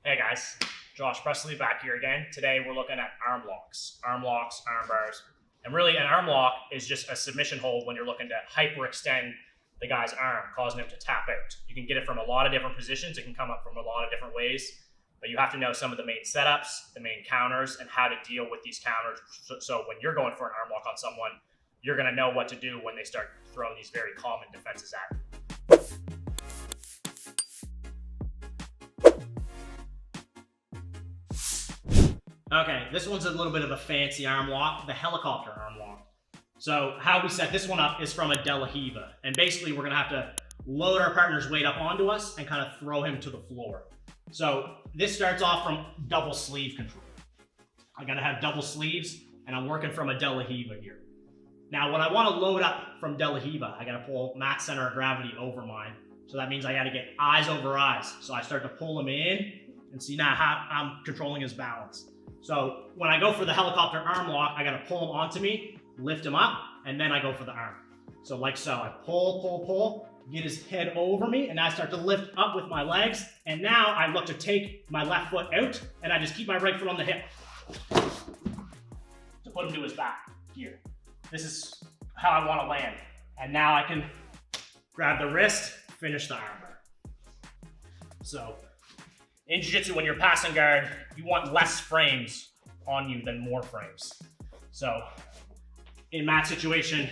Hey guys, Josh Presley back here again. Today we're looking at arm locks, arm bars. And really an arm lock is just a submission hold when you're looking to hyperextend the guy's arm, causing him to tap out. You can get it from a lot of different positions. It can come up from a lot of different ways, but you have to know some of the main setups, the main counters, and how to deal with these counters. So when you're going for an arm lock on someone, you're gonna know what to do when they start throwing these very common defenses at you. Okay, this one's a little bit of a fancy arm lock, the helicopter arm lock. So how we set this one up is from a De La Riva. And basically we're gonna have to load our partner's weight up onto us and kind of throw him to the floor. So this starts off from double sleeve control. I gotta have double sleeves and I'm working from a De La Riva here. Now when I wanna load up from De La Riva, I gotta pull max center of gravity over mine. So that means I gotta get eyes over eyes. So I start to pull him in and see now how I'm controlling his balance. So when I go for the helicopter arm lock, I gotta pull him onto me, lift him up, and then I go for the arm. So like so, I pull, get his head over me, and I start to lift up with my legs. And now I look to take my left foot out, and I just keep my right foot on the hip to put him to his back here. This is how I wanna land. And now I can grab the wrist, finish the armbar. So in jiu-jitsu, when you're passing guard, you want less frames on you than more frames. So in Matt's situation,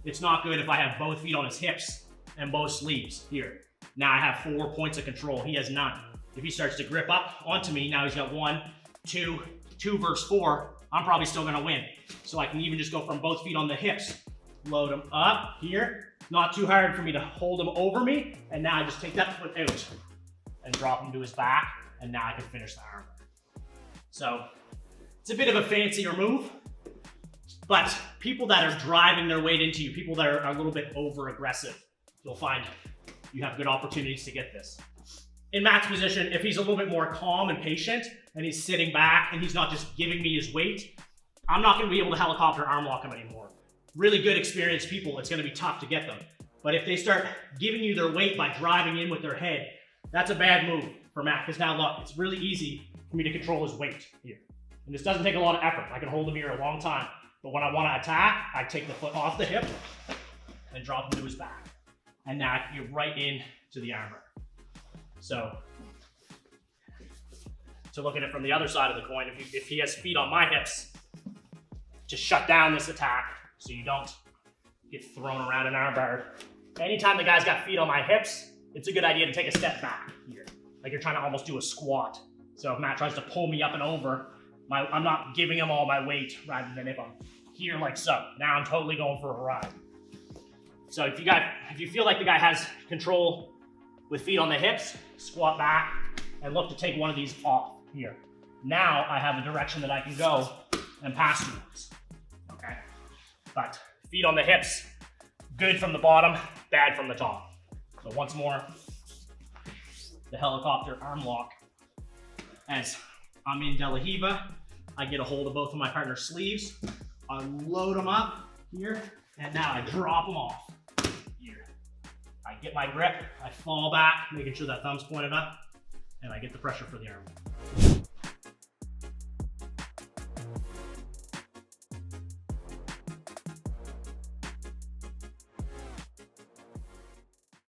it's not good if I have both feet on his hips and both sleeves here. Now I have 4 points of control. He has none. If he starts to grip up onto me, now he's got 1, 2 versus 4, I'm probably still gonna win. So I can even just go from both feet on the hips, load him up here. Not too hard for me to hold him over me. And now I just take that foot out and drop him to his back. And now I can finish the arm. So it's a bit of a fancier move, but people that are driving their weight into you, people that are a little bit over aggressive, you'll find you have good opportunities to get this. In Matt's position, if he's a little bit more calm and patient and he's sitting back and he's not just giving me his weight, I'm not gonna be able to helicopter arm lock him anymore. Really good experienced people, it's gonna be tough to get them. But if they start giving you their weight by driving in with their head, that's a bad move for Matt, because now look, it's really easy for me to control his weight here. And this doesn't take a lot of effort. I can hold him here a long time. But when I want to attack, I take the foot off the hip and drop him to his back. And now you're right in to the armor. So to look at it from the other side of the coin, if he has feet on my hips, to shut down this attack so you don't get thrown around an armbar. Anytime the guy's got feet on my hips, it's a good idea to take a step back here. Like you're trying to almost do a squat. So if Matt tries to pull me up and over, I'm not giving him all my weight rather than if I'm here like so. Now I'm totally going for a ride. So if you feel like the guy has control with feet on the hips, squat back and look to take one of these off here. Now I have a direction that I can go and pass towards, okay? But feet on the hips, good from the bottom, bad from the top. So once more, the helicopter arm lock. As I'm in De La Riva, I get a hold of both of my partner's sleeves. I load them up here, and now I drop them off here. I get my grip, I fall back, making sure that thumb's pointed up, and I get the pressure for the arm.